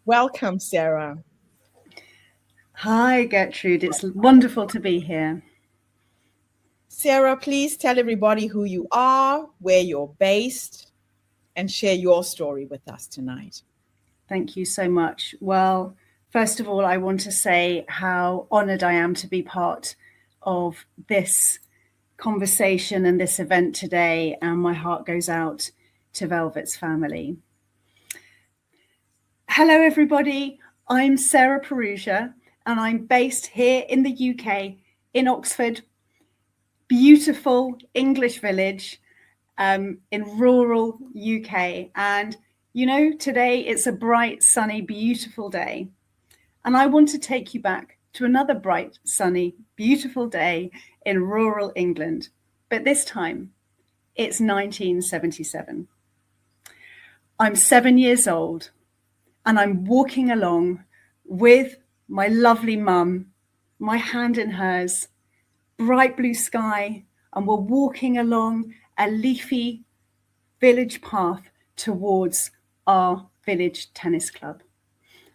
Welcome, Sarah. Hi, Gertrude. It's wonderful to be here. Sarah, please tell everybody who you are, where you're based, and share your story with us tonight. Thank you so much. Well, first of all, I want to say how honored I am to be part of this conversation and this event today, and my heart goes out to Velvet's family. Hello, everybody. I'm Sarah Perugia, and I'm based here in the UK, in Oxford, beautiful English village in rural UK. And today it's a bright, sunny, beautiful day. And I want to take you back to another bright, sunny, beautiful day in rural England. But this time it's 1977. I'm 7 years old and I'm walking along with my lovely mum, my hand in hers, bright blue sky, and we're walking along a leafy village path towards our village tennis club.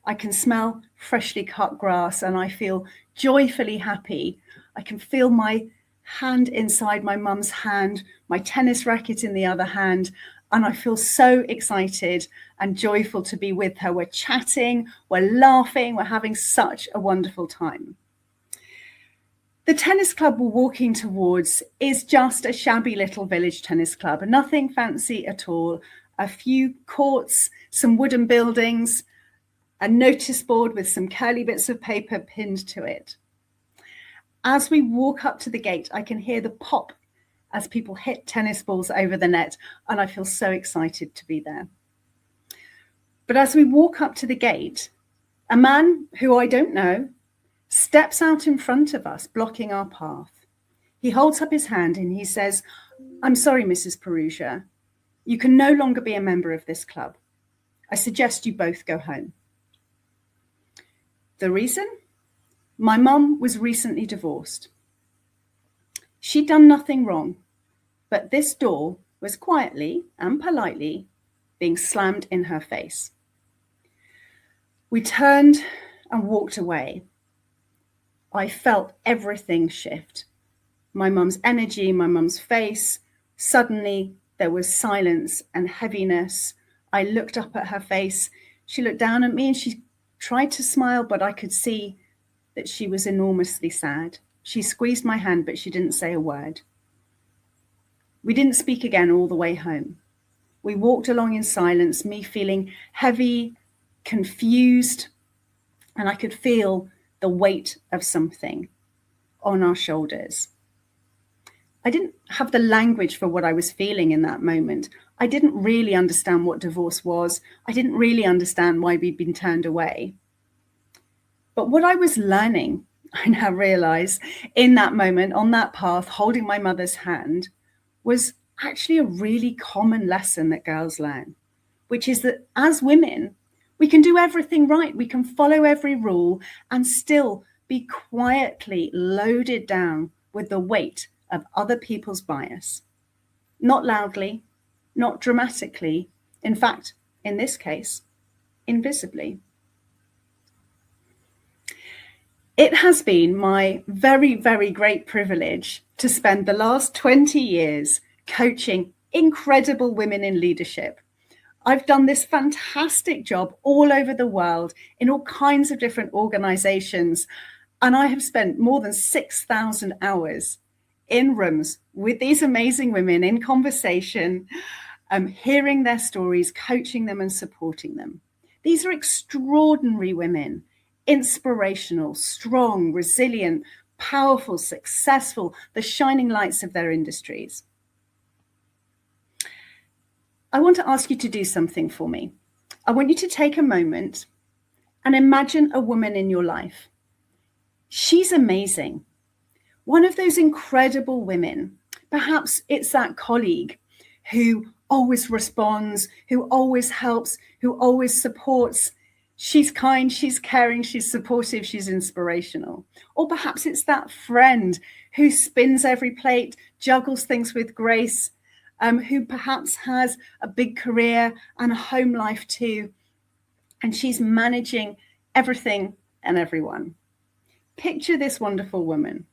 I can smell freshly cut grass and I feel joyfully happy. I can feel my hand inside my mum's hand, my tennis racket in the other hand, and I feel so excited and joyful to be with her. We're chatting, we're laughing, we're having such a wonderful time. The tennis club we're walking towards is just a shabby little village tennis club, nothing fancy at all. A few courts, some wooden buildings, a notice board with some curly bits of paper pinned to it. As we walk up to the gate, I can hear the pop as people hit tennis balls over the net, and I feel so excited to be there. But as we walk up to the gate, a man who I don't know steps out in front of us, blocking our path. He holds up his hand and he says, "I'm sorry, Mrs. Perugia, you can no longer be a member of this club. I suggest you both go home." The reason? My mum was recently divorced. She'd done nothing wrong, but this door was quietly and politely being slammed in her face. We turned and walked away. I felt everything shift. My mum's energy, my mum's face. Suddenly there was silence and heaviness. I looked up at her face. She looked down at me and she tried to smile, but I could see that she was enormously sad. She squeezed my hand, but she didn't say a word. We didn't speak again all the way home. We walked along in silence, me feeling heavy, confused, and I could feel the weight of something on our shoulders. I didn't have the language for what I was feeling in that moment. I didn't really understand what divorce was. I didn't really understand why we'd been turned away. But what I was learning, I now realize, in that moment, on that path, holding my mother's hand, was actually a really common lesson that girls learn, which is that as women, we can do everything right. We can follow every rule and still be quietly loaded down with the weight of other people's bias. Not loudly, not dramatically. In fact, in this case, invisibly. It has been my very, very great privilege to spend the last 20 years coaching incredible women in leadership. I've done this fantastic job all over the world in all kinds of different organizations. And I have spent more than 6,000 hours in rooms with these amazing women in conversation, hearing their stories, coaching them and supporting them. These are extraordinary women, inspirational, strong, resilient, powerful, successful, the shining lights of their industries. I want to ask you to do something for me. I want you to take a moment and imagine a woman in your life. She's amazing. One of those incredible women. Perhaps it's that colleague who always responds, who always helps, who always supports. She's kind, she's caring, she's supportive, she's inspirational. Or perhaps it's that friend who spins every plate, juggles things with grace, who perhaps has a big career and a home life too, and she's managing everything and everyone. Picture this wonderful woman.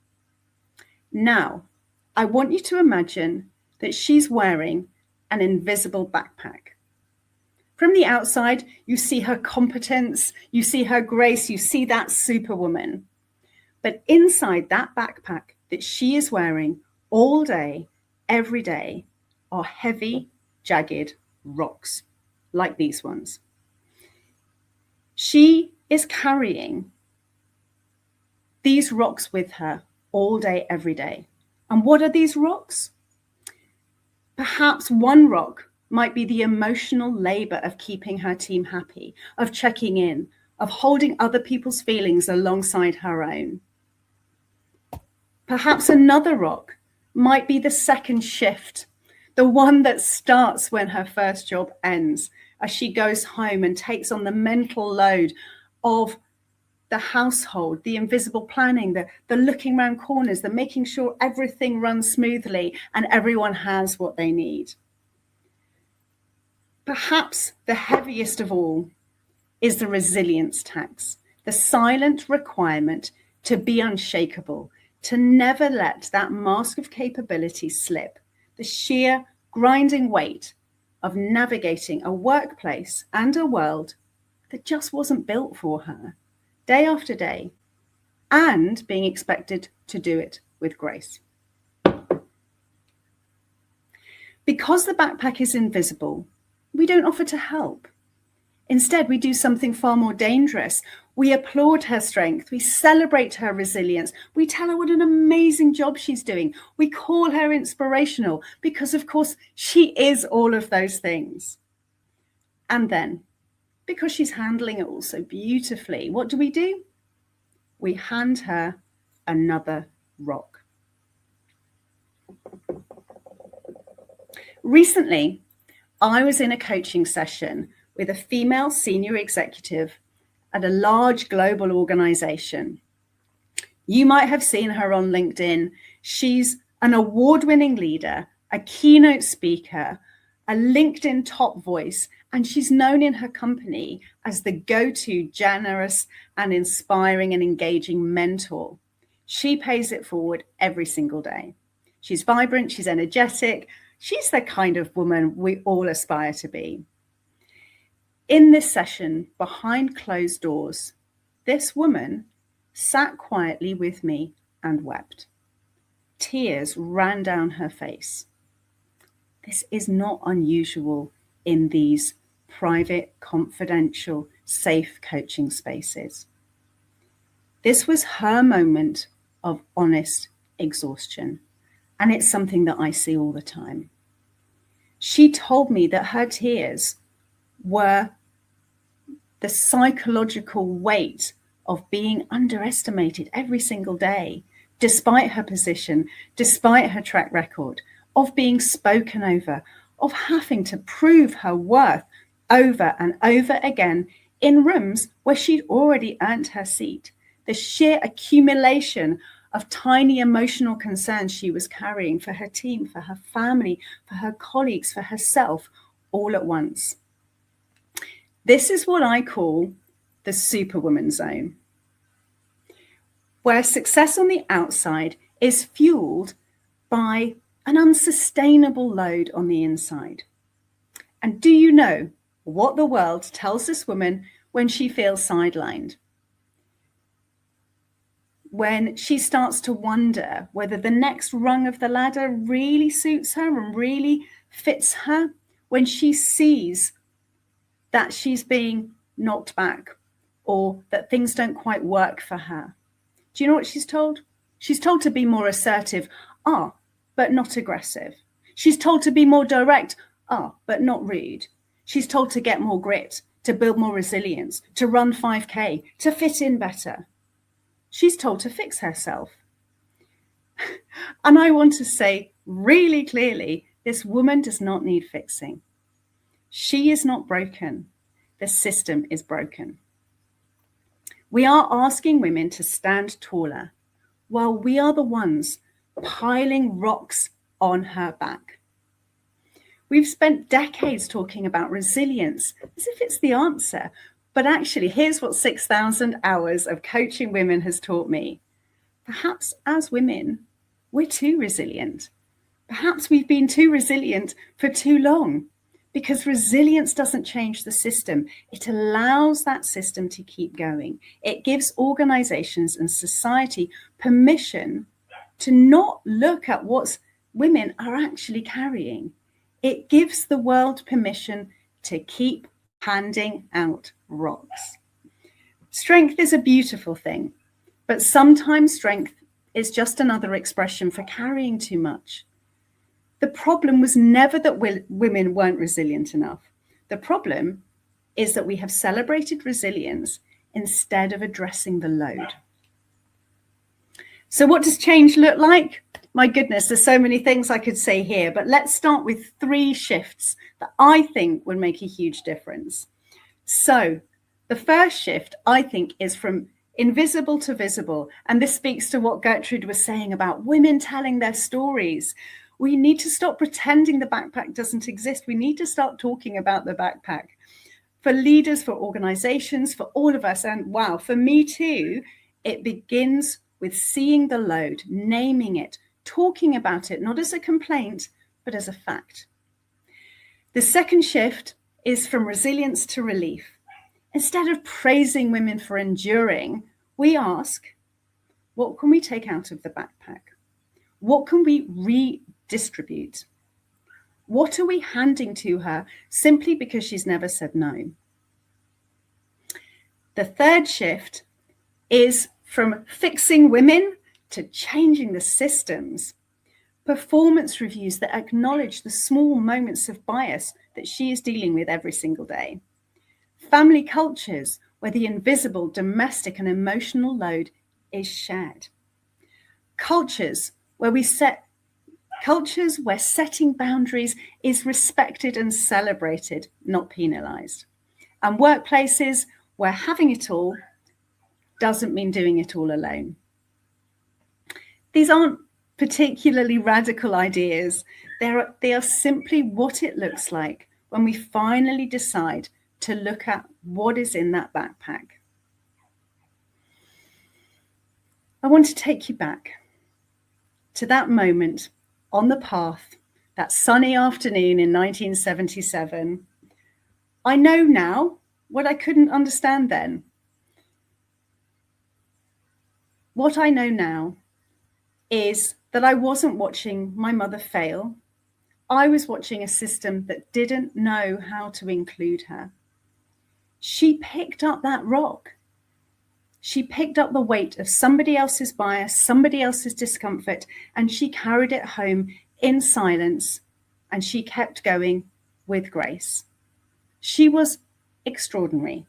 Now, I want you to imagine that she's wearing an invisible backpack. From the outside, you see her competence, you see her grace, you see that superwoman. But inside that backpack that she is wearing all day, every day, are heavy, jagged rocks, like these ones. She is carrying these rocks with her all day, every day. And what are these rocks? Perhaps one rock might be the emotional labor of keeping her team happy, of checking in, of holding other people's feelings alongside her own. Perhaps another rock might be the second shift, the one that starts when her first job ends, as she goes home and takes on the mental load of the household, the invisible planning, the looking around corners, the making sure everything runs smoothly and everyone has what they need. Perhaps the heaviest of all is the resilience tax, the silent requirement to be unshakable, to never let that mask of capability slip, the sheer grinding weight of navigating a workplace and a world that just wasn't built for her, day after day, and being expected to do it with grace. Because the backpack is invisible, we don't offer to help. Instead, we do something far more dangerous. We applaud her strength. We celebrate her resilience. We tell her what an amazing job she's doing. We call her inspirational because, of course, she is all of those things. And then, because she's handling it all so beautifully, what do? We hand her another rock. Recently, I was in a coaching session with a female senior executive at a large global organization. You might have seen her on LinkedIn. She's an award-winning leader, a keynote speaker, a LinkedIn top voice, and she's known in her company as the go-to generous and inspiring and engaging mentor. She pays it forward every single day. She's vibrant, she's energetic, she's the kind of woman we all aspire to be. In this session, behind closed doors, this woman sat quietly with me and wept. Tears ran down her face. This is not unusual in these private, confidential, safe coaching spaces. This was her moment of honest exhaustion, and it's something that I see all the time. She told me that her tears were the psychological weight of being underestimated every single day, despite her position, despite her track record, of being spoken over, of having to prove her worth over and over again in rooms where she'd already earned her seat. The sheer accumulation of tiny emotional concerns she was carrying for her team, for her family, for her colleagues, for herself, all at once. This is what I call the superwoman zone, where success on the outside is fueled by an unsustainable load on the inside. And do you know what the world tells this woman when she feels sidelined? When she starts to wonder whether the next rung of the ladder really suits her and really fits her, when she sees that she's being knocked back or that things don't quite work for her. Do you know what she's told? She's told to be more assertive, but not aggressive. She's told to be more direct, but not rude. She's told to get more grit, to build more resilience, to run 5K, to fit in better. She's told to fix herself. And I want to say really clearly, this woman does not need fixing. She is not broken. The system is broken. We are asking women to stand taller while we are the ones piling rocks on her back. We've spent decades talking about resilience as if it's the answer. But actually, here's what 6,000 hours of coaching women has taught me. Perhaps as women, we're too resilient. Perhaps we've been too resilient for too long, because resilience doesn't change the system. It allows that system to keep going. It gives organizations and society permission to not look at what women are actually carrying. It gives the world permission to keep handing out rocks. Strength is a beautiful thing, but sometimes strength is just another expression for carrying too much. The problem was never that women weren't resilient enough. The problem is that we have celebrated resilience instead of addressing the load. So what does change look like? My goodness, there's so many things I could say here, but let's start with 3 shifts that I think would make a huge difference. So the first shift, I think, is from invisible to visible. And this speaks to what Gertrude was saying about women telling their stories. We need to stop pretending the backpack doesn't exist. We need to start talking about the backpack. For leaders, for organizations, for all of us, and wow, for me too, it begins with seeing the load, naming it, talking about it, not as a complaint, but as a fact. The second shift is from resilience to relief. Instead of praising women for enduring, we ask, what can we take out of the backpack? What can we redistribute? What are we handing to her simply because she's never said no? The third shift is from fixing women to changing the systems. Performance reviews that acknowledge the small moments of bias that she is dealing with every single day. Family cultures where the invisible, domestic and emotional load is shared. Cultures where setting boundaries is respected and celebrated, not penalized. And workplaces where having it all doesn't mean doing it all alone. These aren't particularly radical ideas. They are simply what it looks like when we finally decide to look at what is in that backpack. I want to take you back to that moment on the path, that sunny afternoon in 1977. I know now what I couldn't understand then. What I know now is that I wasn't watching my mother fail. I was watching a system that didn't know how to include her. She picked up that rock. She picked up the weight of somebody else's bias, somebody else's discomfort, and she carried it home in silence, and she kept going with grace. She was extraordinary,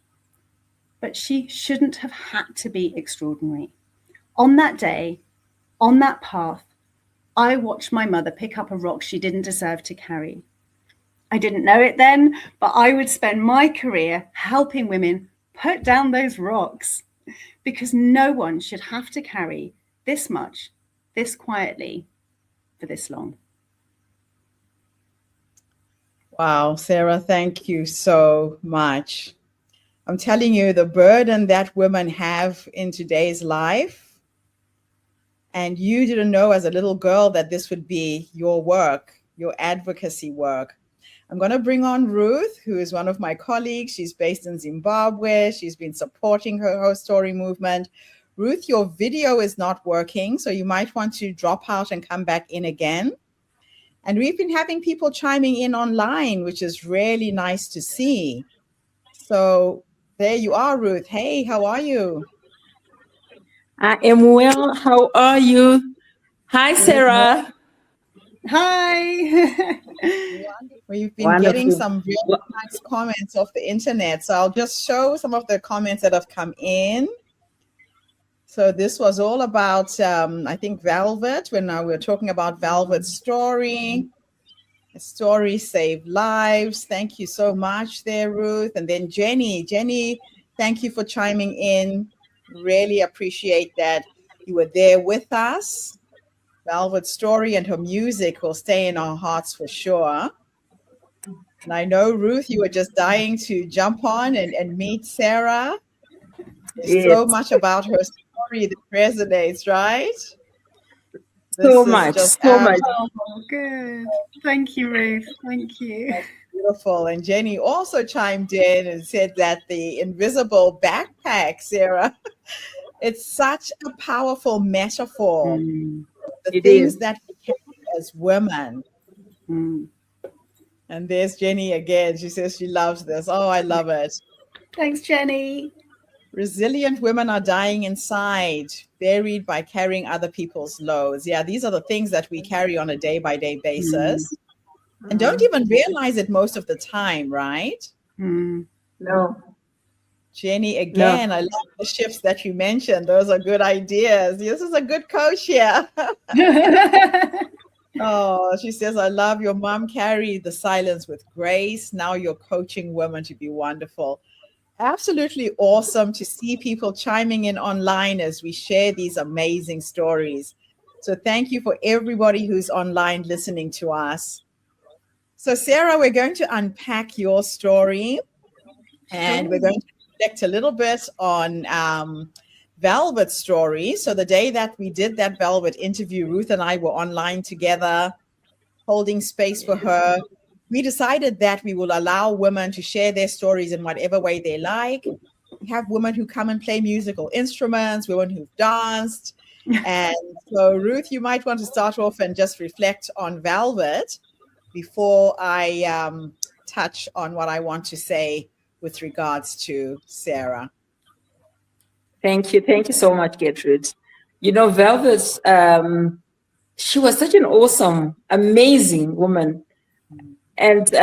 but she shouldn't have had to be extraordinary. On that day, on that path, I watched my mother pick up a rock she didn't deserve to carry. I didn't know it then, but I would spend my career helping women put down those rocks, because no one should have to carry this much, this quietly, for this long. Wow, Sarah, thank you so much. I'm telling you, the burden that women have in today's life, and you didn't know as a little girl that this would be your work, your advocacy work. I'm going to bring on Ruth, who is one of my colleagues. She's based in Zimbabwe. She's been supporting her story movement. Ruth, your video is not working, so you might want to drop out and come back in again. And we've been having people chiming in online, which is really nice to see. So there you are, Ruth. Hey, how are you? I am well. How are you? Hi, Sarah. Hi. We've been getting some really nice comments off the internet. So I'll just show some of the comments that have come in. So this was all about, I think, Velvet, when we were talking about Velvet's story. A story saved lives. Thank you so much there, Ruth. And then Jenny, thank you for chiming in. Really appreciate that you were there with us. Velvet's story and her music will stay in our hearts for sure. And I know, Ruth, you were just dying to jump on and meet Sarah. There's Yes, so much about her story that resonates, right? so This is much, just so much. Oh, good. Thank you, Ruth. Thank you. beautiful. And Jenny also chimed in and said that the invisible backpack, Sarah, it's such a powerful metaphor. Mm, The It is. things that we carry as women. mm. And there's Jenny again. She says she loves this. Oh, I love it. Thanks, Jenny. Resilient women are dying inside, buried by carrying other people's loads. Yeah, these are the things that we carry on a day by day Mm, basis and don't even realize it most of the time, right? mm. No, Jenny, no. again, I love the shifts that you mentioned. Those are good ideas. This is a good coach here. Oh, she says, I love your mom carried the silence with grace. Now you're coaching women to be wonderful. Absolutely awesome to see people chiming in online as we share these amazing stories. So thank you for everybody who's online listening to us. So, Sarah, we're going to unpack your story and we're going to reflect a little bit on Velvet's story. So, the day that we did that Velvet interview, Ruth and I were online together, holding space for her. We decided that we will allow women to share their stories in whatever way they like. We have women who come and play musical instruments, women who've danced. And so, Ruth, you might want to start off and just reflect on Velvet before I touch on what I want to say with regards to Sarah. Thank you. Thank you so much, Gertrude. You know, Velvet, she was such an awesome, amazing woman. And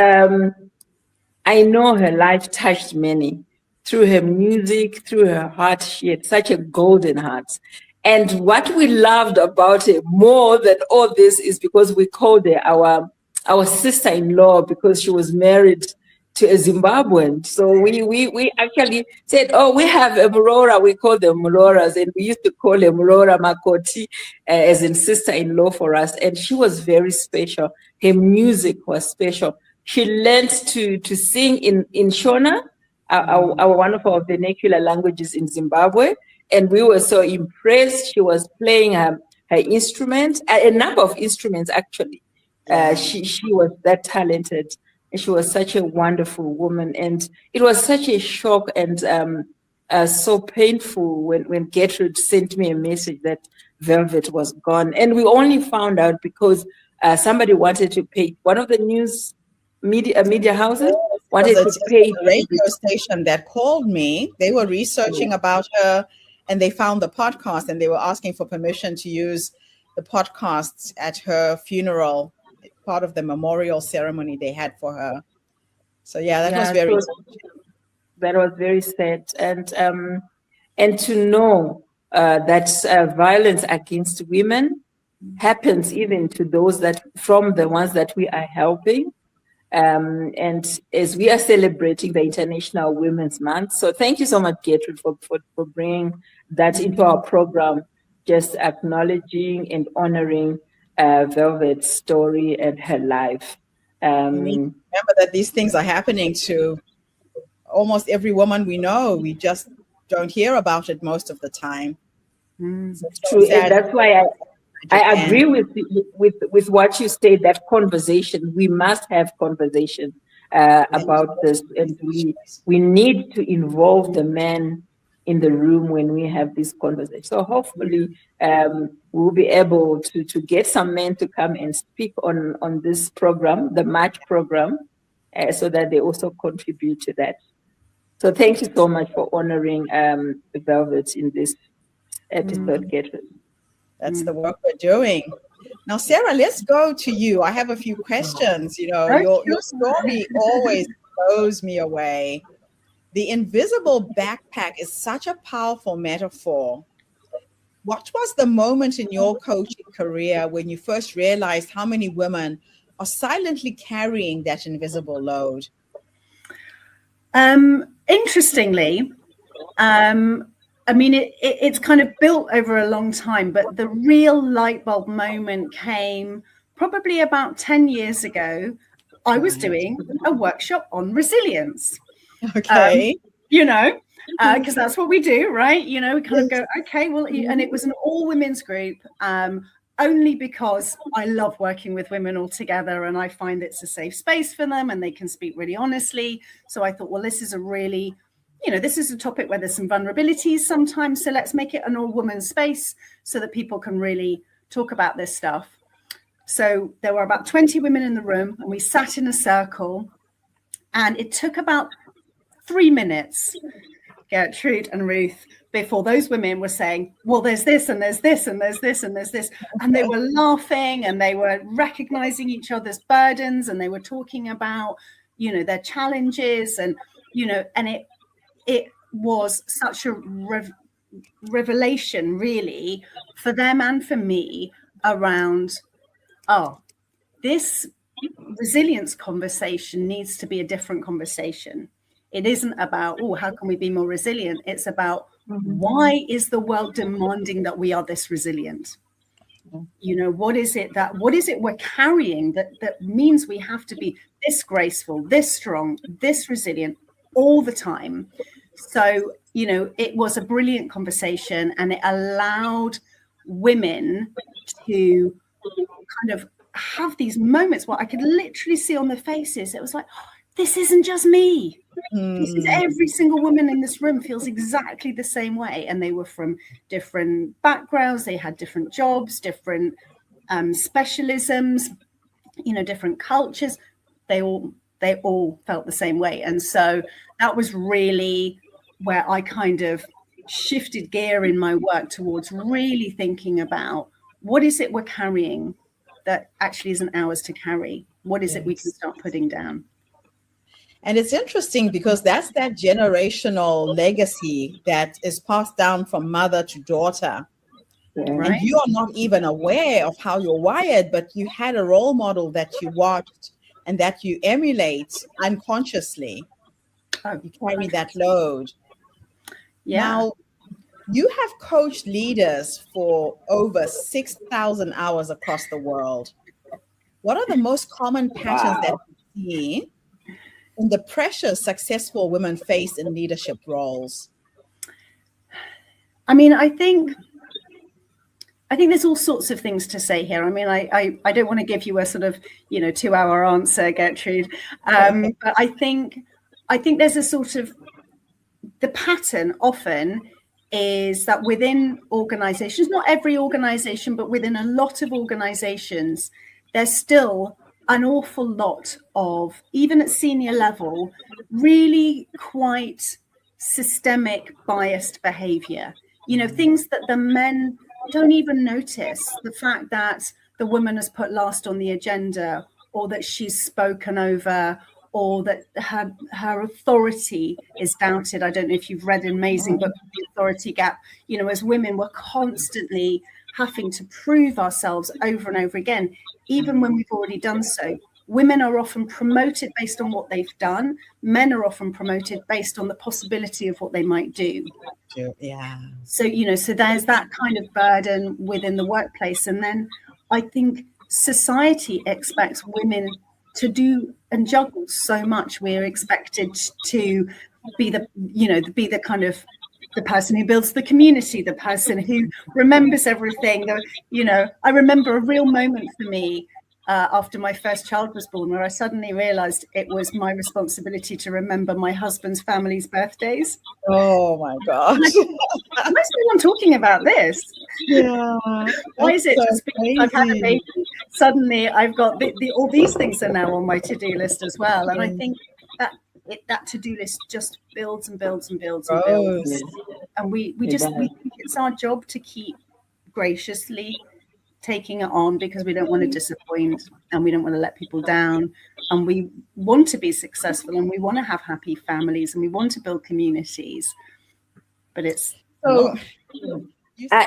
I know her life touched many through her music, through her heart. She had such a golden heart. And what we loved about her more than all this is because we called her our sister-in-law because she was married to a Zimbabwean. So we actually said, oh, we have a Murora. We call them Muroras. And we used to call her Murora Makoti as in sister-in-law for us. And she was very special. Her music was special. She learned to sing in Shona, our one of our vernacular languages in Zimbabwe. And we were so impressed. She was playing her instrument, a number of instruments, actually. She was that talented. And she was such a wonderful woman. And it was such a shock and so painful when Gertrude sent me a message that Velvet was gone. And we only found out because somebody wanted to pay, one of the media houses wanted to pay. A radio station that called me. They were researching about her and they found the podcast and they were asking for permission to use the podcasts at her funeral, part of the memorial ceremony they had for her. So yeah, that was very that was very sad. And to know that violence against women happens even to those that from the ones that we are helping. And as we are celebrating the International Women's Month, so thank you so much, Gertrude, for bringing that into our program, just acknowledging and honoring Velvet's story and her life. we need to remember that these things are happening to almost every woman we know. We just don't hear about it most of the time. So true, and that's why I agree with what you say. That conversation, we must have conversation about this, and we need to involve the men in the room when we have this conversation. So hopefully we'll be able to get some men to come and speak on this program, the March program, so that they also contribute to that. So thank you so much for honoring Velvet in this episode, Gertrude. That's the work we're doing. Now, Sarah, let's go to you. I have a few questions. You know, your story always blows me away. The invisible backpack is such a powerful metaphor. What was the moment in your coaching career when you first realized how many women are silently carrying that invisible load? Interestingly, I mean, it's kind of built over a long time, but the real light bulb moment came probably about 10 years ago. I was doing a workshop on resilience. Okay. You know, because that's what we do, right? You know, we kind of go, okay, well, and it was an all women's group, only because I love working with women all together, and I find it's a safe space for them and they can speak really honestly. So I thought, well, this is a really, you know, this is a topic where there's some vulnerabilities sometimes. So let's make it an all women's space so that people can really talk about this stuff. So there were about 20 women in the room, and we sat in a circle, and it took about 3 minutes, Gertrude and Ruth, before those women were saying, well, there's this and there's this and there's this and there's this. And they were laughing, and they were recognizing each other's burdens, and they were talking about, you know, their challenges, and, you know, and it was such a revelation really for them and for me around, oh, this resilience conversation needs to be a different conversation. It isn't about, oh, how can we be more resilient? It's about, why is the world demanding that we are this resilient? You know, what is it we're carrying that means we have to be this graceful, this strong, this resilient all the time? So, you know, it was a brilliant conversation, and it allowed women to kind of have these moments where I could literally see on their faces, it was like, oh, this isn't just me. This is every single woman in this room feels exactly the same way. And they were from different backgrounds. They had different jobs, different specialisms, you know, different cultures. They all felt the same way. And so that was really where I kind of shifted gear in my work towards really thinking about, what is it we're carrying that actually isn't ours to carry? What is it we can start putting down? And it's interesting because that's that generational legacy that is passed down from mother to daughter. Right? And you are not even aware of how you're wired, but you had a role model that you watched and that you emulate unconsciously. You carry that load. Yeah. Now, you have coached leaders for over 6,000 hours across the world. What are the most common patterns that you see in the pressures successful women face in leadership roles? I mean, I think there's all sorts of things to say here. I mean, I don't want to give you a sort of, you know, 2-hour answer, Gertrude. But I think there's a sort of, the pattern often is that within organizations, not every organization, but within a lot of organizations, there's still an awful lot of, even at senior level, really quite systemic biased behavior. You know, things that the men don't even notice. The fact that the woman has put last on the agenda, or that she's spoken over, or that her authority is doubted. I don't know if you've read an amazing book, The Authority Gap. You know, as women, we're constantly having to prove ourselves over and over again, even when we've already done so. Women are often promoted based on what they've done. Men are often promoted based on the possibility of what they might do. Yeah. So, you know, so there's that kind of burden within the workplace. And then I think society expects women to do and juggle so much. We're expected to be the kind of the person who builds the community, the person who remembers everything. You know, I remember a real moment for me after my first child was born, where I suddenly realized it was my responsibility to remember my husband's family's birthdays. Oh my gosh. Why is everyone talking about this? Yeah. Why is it so just because I've had a baby, suddenly I've got all these things are now on my to-do list as well. And I think that to-do list just builds and builds and builds and builds. And we think it's our job to keep graciously taking it on, because we don't want to disappoint and we don't want to let people down, and we want to be successful and we want to have happy families and we want to build communities. But it's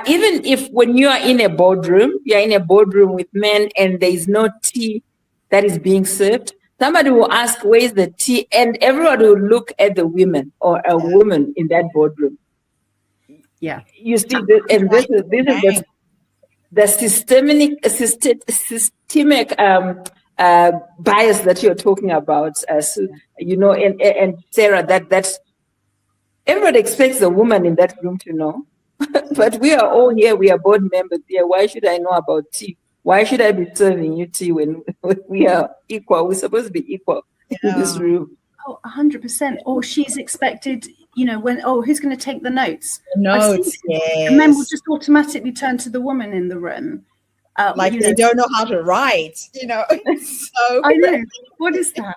even if when you are in a boardroom, you're in a boardroom with men and there is no tea that is being served, somebody will ask, where is the tea? And everybody will look at the women or a woman in that boardroom. Yeah. You see, and this is the systemic bias that you're talking about, you know, and Sarah, that everyone expects the woman in that room to know. But we are all here, we are board members here. Why should I know about tea? Why should I be serving you tea when we are equal? We're supposed to be equal in this room. Oh, 100%. Or she's expected, you know, who's going to take the notes? Notes, yes. And men will just automatically turn to the woman in the room. Like they don't know how to write, you know. So I know. What is that?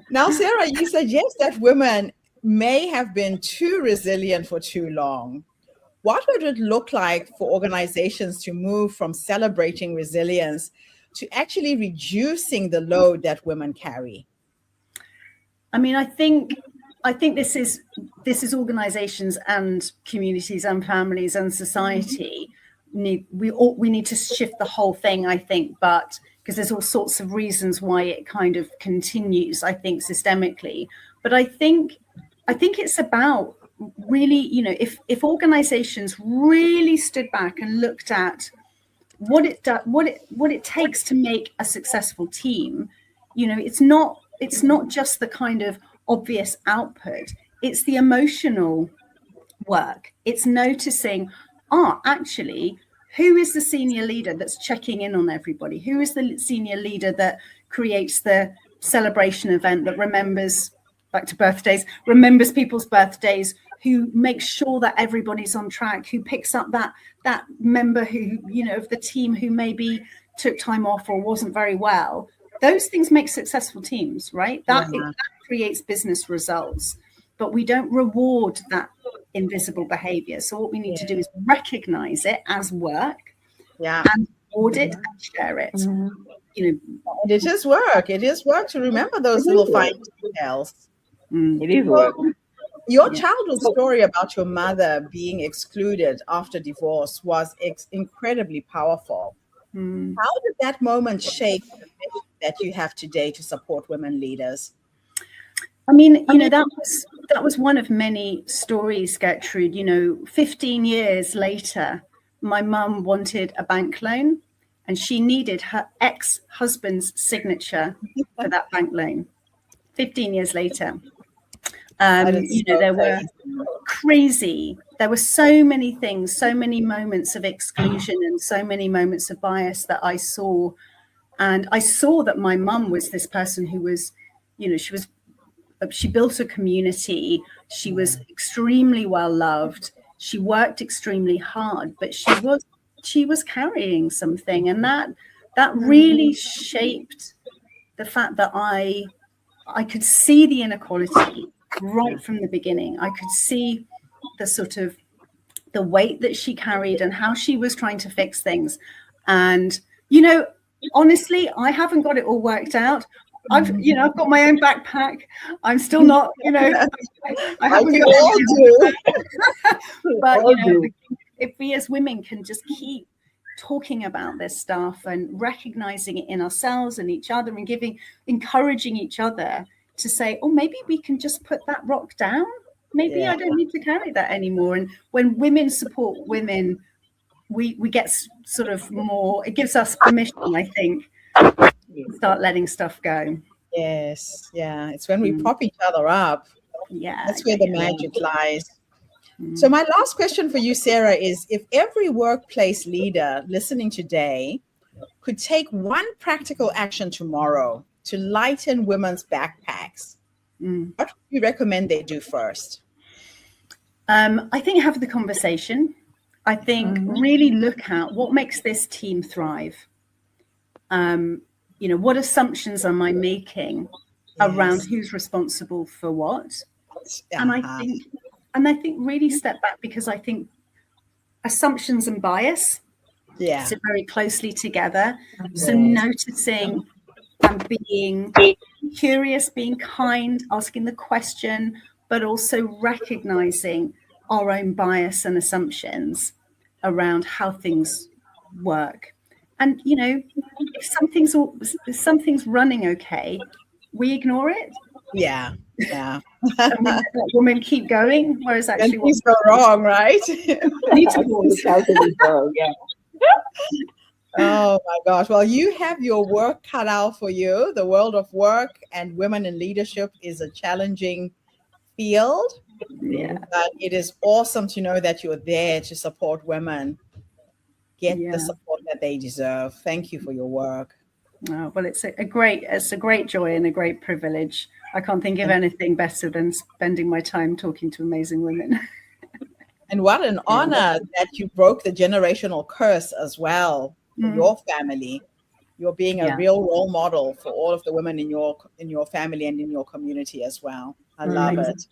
Now, Sarah, you suggest that women may have been too resilient for too long. What would it look like for organizations to move from celebrating resilience to actually reducing the load that women carry? I mean, I think this is organizations and communities and families and society we need to shift the whole thing, I think, but because there's all sorts of reasons why it kind of continues, I think, systemically. But I think it's about really, you know, if organizations really stood back and looked at what it takes to make a successful team, you know, it's not just the kind of obvious output, it's the emotional work. It's noticing, actually, who is the senior leader that's checking in on everybody? Who is the senior leader that creates the celebration event that remembers, back to birthdays, remembers people's birthdays, who makes sure that everybody's on track, who picks up that member who, you know, of the team who maybe took time off or wasn't very well. Those things make successful teams, right? That creates business results, but we don't reward that invisible behavior. So what we need to do is recognize it as work, and audit and share it. You know, it is work. It is work to remember those little fine details. It is work. Your childhood story about your mother being excluded after divorce was incredibly powerful. How did that moment shape the mission that you have today to support women leaders? I mean, you know, that was one of many stories, Gertrude. You know, 15 years later, my mum wanted a bank loan and she needed her ex-husband's signature for that bank loan. 15 years later. You know, there were crazy. There were so many things, so many moments of exclusion and so many moments of bias that I saw. And I saw that my mum was this person who was, you know, she built a community. She was extremely well loved. She worked extremely hard, but she was carrying something. And that really shaped the fact that I could see the inequality right from the beginning. I could see the sort of the weight that she carried and how she was trying to fix things. And, you know, honestly, I haven't got it all worked out. I've got my own backpack. I'm still not, you know, I haven't got it. But, you know, if we as women can just keep talking about this stuff and recognizing it in ourselves and each other and encouraging each other to say, oh, maybe we can just put that rock down. Maybe I don't need to carry that anymore. And when women support women, we get sort of more, it gives us permission, I think, to start letting stuff go. Yes. Yeah. It's when we prop each other up. Yeah. That's where the magic lies. So my last question for you, Sarah, is if every workplace leader listening today could take one practical action tomorrow to lighten women's backpacks, what would you recommend they do first? I think have the conversation. I think really look at what makes this team thrive. You know, what assumptions am I making around who's responsible for what? And I think really step back, because I think assumptions and bias sit very closely together. So noticing and being curious, being kind, asking the question, but also recognizing our own bias and assumptions around how things work. And, you know, if something's running okay, we ignore it. Yeah. And we let that woman keep going, whereas actually things go wrong, right? need to pause. Oh my gosh. Well, you have your work cut out for you. The world of work and women in leadership is a challenging field, Yeah, but it is awesome to know that you're there to support women get the yeah. support that they deserve. Thank you for your work. Oh, well, it's a great joy and a great privilege. I can't think of anything better than spending my time talking to amazing women. And what an honor that you broke the generational curse as well for your family. You're being a Yeah. real role model for all of the women in your family and in your community as well. I love it.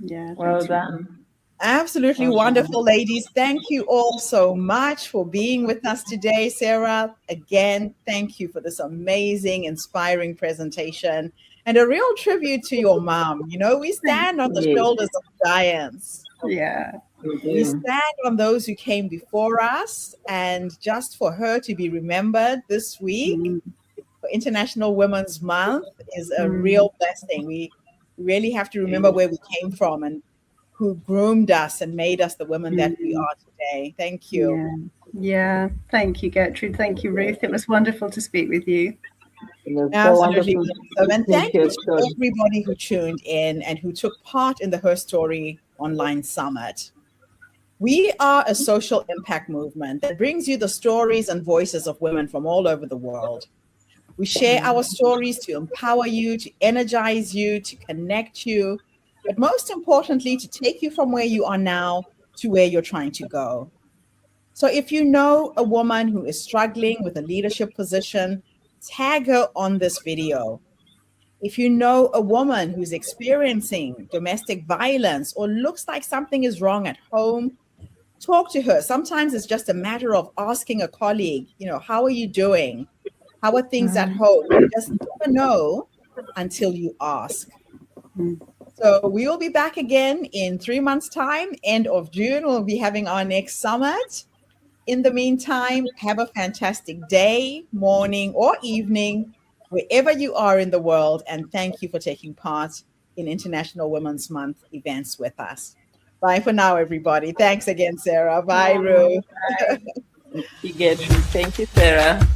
Yeah, Well thanks. done. Absolutely Well done. wonderful, ladies. Thank you all so much for being with us today. Sarah, again, thank you for this amazing, inspiring presentation and a real tribute to your mom. You know, we stand on the Yes, shoulders of giants. Yeah, we We do. stand on those who came before us, and just for her to be remembered this week for International Women's Month is a real blessing. We really have to remember where we came from and who groomed us and made us the women that we are today. Thank you. yeah, yeah. Thank you, Gertrude. Thank you, Ruth. It was wonderful to speak with you. It was so Absolutely wonderful awesome. And listening thank to you your to story. everybody who tuned in and who took part in the Her Story Online Summit. We are a social impact movement that brings you the stories and voices of women from all over the world. We share our stories to empower you, to energize you, to connect you, but most importantly, to take you from where you are now to where you're trying to go. So if you know a woman who is struggling with a leadership position, tag her on this video. If you know a woman who's experiencing domestic violence or looks like something is wrong at home, talk to her. Sometimes it's just a matter of asking a colleague, how are you doing? How are things at home? You just never know until you ask. So we will be back again in 3 months' time. End of June, we'll be having our next summit. In the meantime, have a fantastic day, morning, or evening, wherever you are in the world. And thank you for taking part in International Women's Month events with us. Bye for now, everybody. Thanks again, Sarah. Bye, Ruth. You get me. Thank you, Sarah.